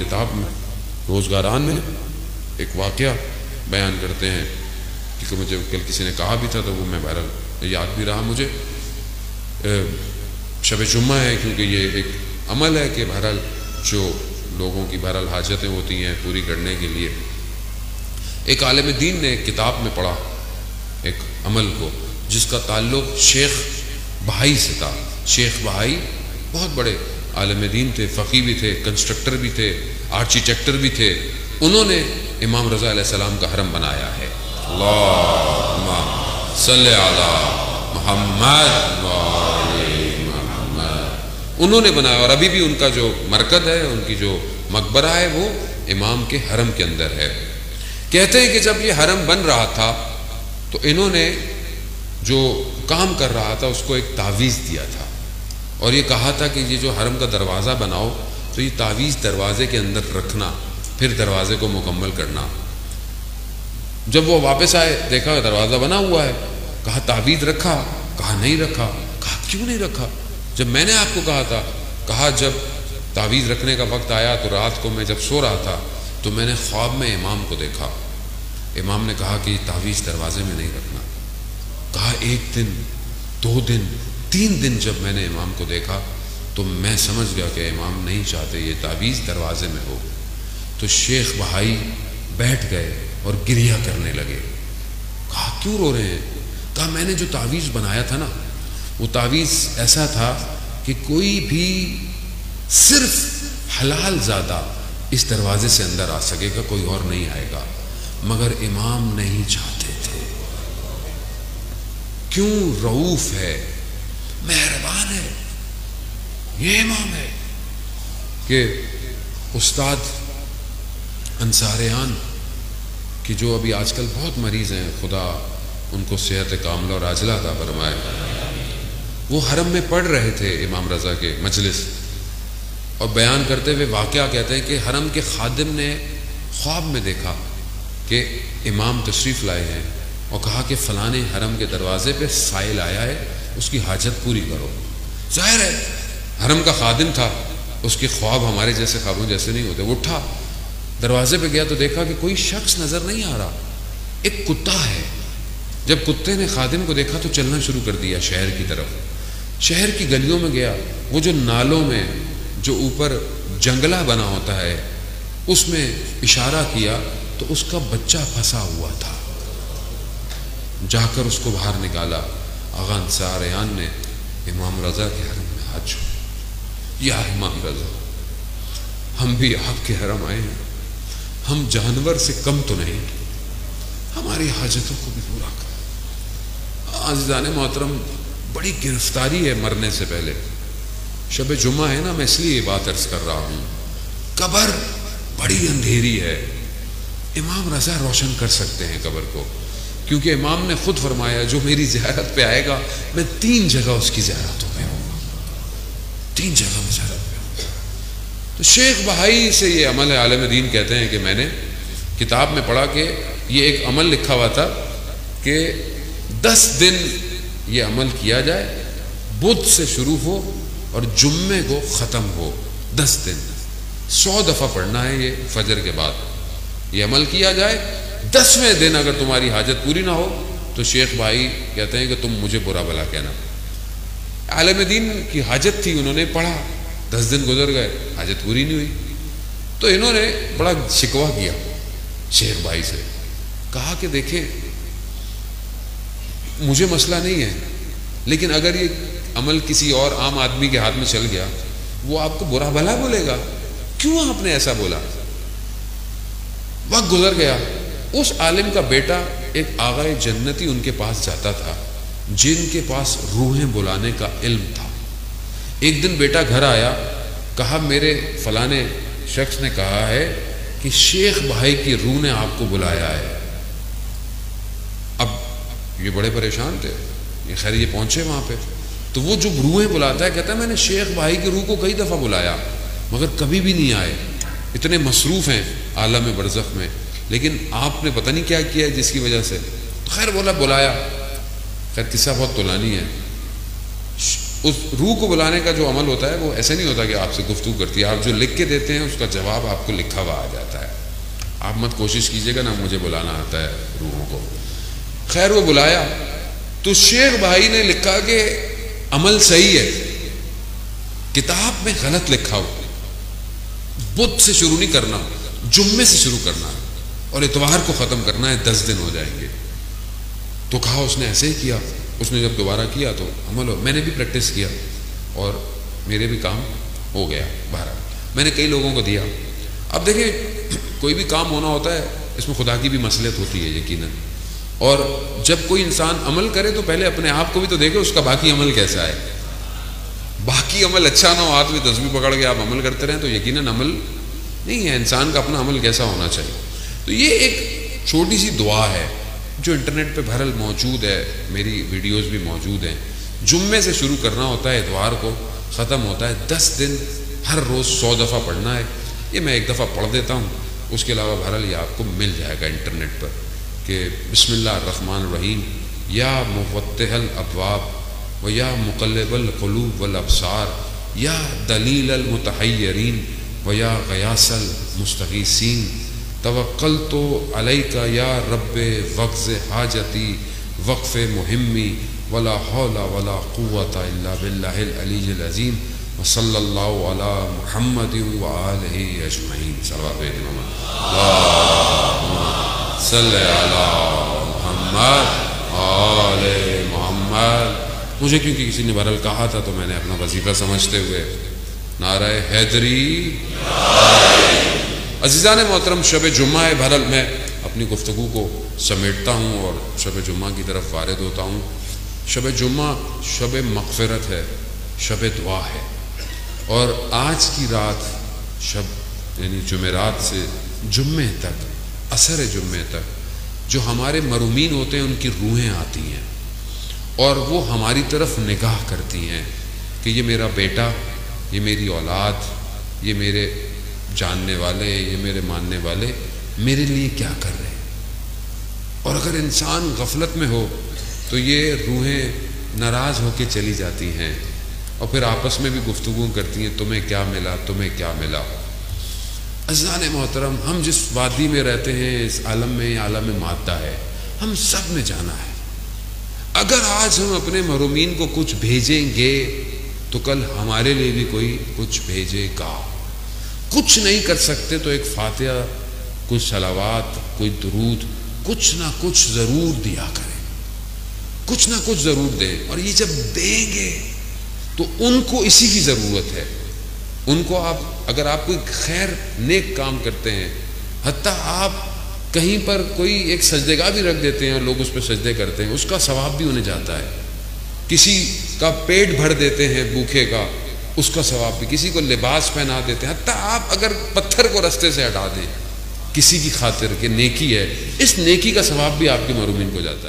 کتاب میں روزگاران میں ایک واقعہ بیان کرتے ہیں، کیونکہ مجھے کل کسی نے کہا بھی تھا تو وہ میں بہرحال یاد بھی رہا مجھے. شب جمعہ ہے، کیونکہ یہ ایک عمل ہے کہ بہرحال جو لوگوں کی بہرحال حاجتیں ہوتی ہیں پوری کرنے کے لیے. ایک عالم دین نے ایک کتاب میں پڑھا ایک عمل کو جس کا تعلق شیخ بہائی سے تھا. شیخ بہائی بہت بڑے عالم دین تھے، فقی بھی تھے، کنسٹرکٹر بھی تھے، آرکیٹیکٹر بھی تھے. انہوں نے امام رضا علیہ السلام کا حرم بنایا ہے. اللہم صلی علی محمد انہوں نے بنایا، اور ابھی بھی ان کا جو مرکز ہے، ان کی جو مقبرہ ہے، وہ امام کے حرم کے اندر ہے. کہتے ہیں کہ جب یہ حرم بن رہا تھا تو انہوں نے جو کام کر رہا تھا اس کو ایک تعویذ دیا تھا، اور یہ کہا تھا کہ یہ جو حرم کا دروازہ بناؤ تو یہ تعویذ دروازے کے اندر رکھنا، پھر دروازے کو مکمل کرنا. جب وہ واپس آئے دیکھا دروازہ بنا ہوا ہے. کہا تعویذ رکھا؟ کہا نہیں رکھا. کہا کیوں نہیں رکھا؟ جب میں نے آپ کو کہا تھا. کہا جب تعویذ رکھنے کا وقت آیا تو رات کو میں جب سو رہا تھا تو میں نے خواب میں امام کو دیکھا. امام نے کہا کہ یہ تعویذ دروازے میں نہیں رکھنا. کہا 1 دن 2 دن 3 دن جب میں نے امام کو دیکھا تو میں سمجھ گیا کہ امام نہیں چاہتے یہ تعویذ دروازے میں ہو. تو شیخ بہائی بیٹھ گئے اور گریہ کرنے لگے. کہا کیوں رو رہے ہیں؟ کہا میں نے جو تعویذ بنایا تھا نا، وہ تعویذ ایسا تھا کہ کوئی بھی صرف حلال زادہ اس دروازے سے اندر آ سکے گا، کوئی اور نہیں آئے گا. مگر امام نہیں چاہتے تھے. کیوں؟ رؤوف ہے، مہربان ہے. یہ امام ہے کہ استاد انصاریان کہ جو ابھی آج کل بہت مریض ہیں، خدا ان کو صحت کاملہ اور عاجلہ عطا فرمائے، وہ حرم میں پڑھ رہے تھے امام رضا کے مجلس، اور بیان کرتے ہوئے واقعہ کہتے ہیں کہ حرم کے خادم نے خواب میں دیکھا کہ امام تشریف لائے ہیں اور کہا کہ فلانے حرم کے دروازے پہ سائل آیا ہے، اس کی حاجت پوری کرو. ظاہر ہے حرم کا خادم تھا، اس کے خواب ہمارے جیسے خوابوں جیسے نہیں ہوتے. وہ اٹھا دروازے پہ گیا تو دیکھا کہ کوئی شخص نظر نہیں آ رہا، ایک کتا ہے. جب کتے نے خادم کو دیکھا تو چلنا شروع کر دیا شہر کی طرف. شہر کی گلیوں میں گیا، وہ جو نالوں میں جو اوپر جنگلہ بنا ہوتا ہے اس میں اشارہ کیا تو اس کا بچہ پھنسا ہوا تھا. جا کر اس کو باہر نکالا. آغا انصاریان نے امام رضا کے حرم میں ہاتھ چھوڑا. یا امام رضا، ہم بھی آپ کے حرم آئے ہیں، ہم جانور سے کم تو نہیں، ہماری حاجتوں کو بھی پورا کر. عزیزان محترم، بڑی گرفتاری ہے مرنے سے پہلے. شب جمعہ ہے نا، میں اس لیے یہ بات عرض کر رہا ہوں. قبر بڑی اندھیری ہے، امام رضا روشن کر سکتے ہیں قبر کو، کیونکہ امام نے خود فرمایا جو میری زیارت پہ آئے گا میں 3 جگہ اس کی زیارتوں پہ ہوں گا، 3 جگہ میں زیارت پہ ہوں گا. تو شیخ بہائی سے یہ عمل ہے. عالم دین کہتے ہیں کہ میں نے کتاب میں پڑھا کہ یہ ایک عمل لکھا ہوا تھا کہ 10 دن یہ عمل کیا جائے، بدھ سے شروع ہو اور جمعے کو ختم ہو. 10 دن 100 دفعہ پڑھنا ہے یہ فجر کے بعد. یہ عمل کیا جائے. 10ویں دن اگر تمہاری حاجت پوری نہ ہو تو شیخ بھائی کہتے ہیں کہ تم مجھے برا بھلا کہنا. عالم دین کی حاجت تھی، انہوں نے پڑھا. 10 دن گزر گئے، حاجت پوری نہیں ہوئی. تو انہوں نے بڑا شکوہ کیا شیخ بھائی سے. کہا کہ دیکھیں مجھے مسئلہ نہیں ہے، لیکن اگر یہ عمل کسی اور عام آدمی کے ہاتھ میں چل گیا وہ آپ کو برا بھلا بولے گا. کیوں آپ نے ایسا بولا؟ وقت گزر گیا. اس عالم کا بیٹا ایک آغائے جنتی ان کے پاس جاتا تھا جن کے پاس روحیں بلانے کا علم تھا. ایک دن بیٹا گھر آیا، کہا میرے فلانے شخص نے کہا ہے کہ شیخ بھائی کی روح نے آپ کو بلایا ہے. اب یہ بڑے پریشان تھے. یہ خیر یہ پہنچے وہاں پہ تو وہ جو روحیں بلاتا ہے کہتا ہے میں نے شیخ بھائی کی روح کو کئی دفعہ بلایا مگر کبھی بھی نہیں آئے، اتنے مصروف ہیں عالم برزخ میں، لیکن آپ نے پتہ نہیں کیا کیا ہے جس کی وجہ سے. تو خیر بولا بلایا. خیر قصہ بہت طولانی ہے. اس روح کو بلانے کا جو عمل ہوتا ہے وہ ایسے نہیں ہوتا کہ آپ سے گفتگو کرتی ہے، آپ جو لکھ کے دیتے ہیں اس کا جواب آپ کو لکھا ہوا آ جاتا ہے. آپ مت کوشش کیجیے گا نا مجھے بلانا آتا ہے روحوں کو. خیر وہ بلایا تو شیخ بھائی نے لکھا کہ عمل صحیح ہے، کتاب میں غلط لکھا ہو، بدھ سے شروع نہیں کرنا، جمعے سے شروع کرنا اور اتوار کو ختم کرنا ہے، 10 دن ہو جائیں گے. تو کہا اس نے ایسے ہی کیا. اس نے جب دوبارہ کیا تو عمل ہو. میں نے بھی پریکٹس کیا اور میرے بھی کام ہو گیا. بہرحال میں نے کئی لوگوں کو دیا. اب دیکھیں کوئی بھی کام ہونا ہوتا ہے اس میں خدا کی بھی مصلحت ہوتی ہے یقیناً. اور جب کوئی انسان عمل کرے تو پہلے اپنے آپ کو بھی تو دیکھے اس کا باقی عمل کیسا ہے. باقی عمل اچھا نہ ہو، ہاتھ میں تسبیح پکڑ کے آپ عمل کرتے رہیں تو یقیناً عمل نہیں ہے. انسان کا اپنا عمل کیسا ہونا چاہیے. تو یہ ایک چھوٹی سی دعا ہے جو انٹرنیٹ پہ بہرحال موجود ہے، میری ویڈیوز بھی موجود ہیں. جمعے سے شروع کرنا ہوتا ہے، اتوار کو ختم ہوتا ہے. 10 دن ہر روز 100 دفعہ پڑھنا ہے. یہ میں ایک دفعہ پڑھ دیتا ہوں، اس کے علاوہ بہرحال یہ آپ کو مل جائے گا انٹرنیٹ پر کہ بسم اللہ الرحمن الرحیم یا مفتح الابواب و یا مقلب القلوب والابصار یا دلیل المتحیرین و یا غیاث المستغیثین توکلت علیک یا رب وقز حاجتی وقف مہمی ولا حول ولا قوت الا باللہ العلی العظیم وصلی اللہ علی محمد وآلہ اجمعین. صلوات اللہم صلی علی محمد آل محمد. مجھے کیونکہ کسی نے بہرحال کہا تھا تو میں نے اپنا وظیفہ سمجھتے ہوئے نعرہ حیدری. عزیزان محترم، شب جمعہ ہے. بہرحال میں اپنی گفتگو کو سمیٹتا ہوں اور شب جمعہ کی طرف وارد ہوتا ہوں. شب جمعہ شب مغفرت ہے، شب دعا ہے. اور آج کی رات شب یعنی جمعرات سے جمعے تک، عصر جمعے تک جو ہمارے مرحومین ہوتے ہیں ان کی روحیں آتی ہیں اور وہ ہماری طرف نگاہ کرتی ہیں کہ یہ میرا بیٹا، یہ میری اولاد، یہ میرے جاننے والے، یہ میرے ماننے والے میرے لیے کیا کر رہے ہیں. اور اگر انسان غفلت میں ہو تو یہ روحیں ناراض ہو کے چلی جاتی ہیں اور پھر آپس میں بھی گفتگو کرتی ہیں تمہیں کیا ملا، تمہیں کیا ملا. عزیزان محترم، ہم جس وادی میں رہتے ہیں اس عالم میں عالم مادہ ہے، ہم سب نے جانا ہے. اگر آج ہم اپنے محرومین کو کچھ بھیجیں گے تو کل ہمارے لیے بھی کوئی کچھ بھیجے گا. کچھ نہیں کر سکتے تو ایک فاتحہ، کچھ صلوات، کوئی درود، کچھ نہ کچھ ضرور دیا کریں، کچھ نہ کچھ ضرور دیں. اور یہ جب دیں گے تو ان کو اسی کی ضرورت ہے. ان کو اگر آپ کوئی خیر نیک کام کرتے ہیں، حتیٰ آپ کہیں پر کوئی ایک سجدے گاہ بھی رکھ دیتے ہیں اور لوگ اس پہ سجدے کرتے ہیں، اس کا ثواب بھی انہیں جاتا ہے. کسی کا پیٹ بھر دیتے ہیں بھوکے کا، اس کا ثواب بھی. کسی کو لباس پہنا دیتے ہیں، حتیٰ آپ اگر پتھر کو رستے سے ہٹا دیں کسی کی خاطر کہ نیکی ہے، اس نیکی کا ثواب بھی آپ کے محرومین کو جاتا ہے.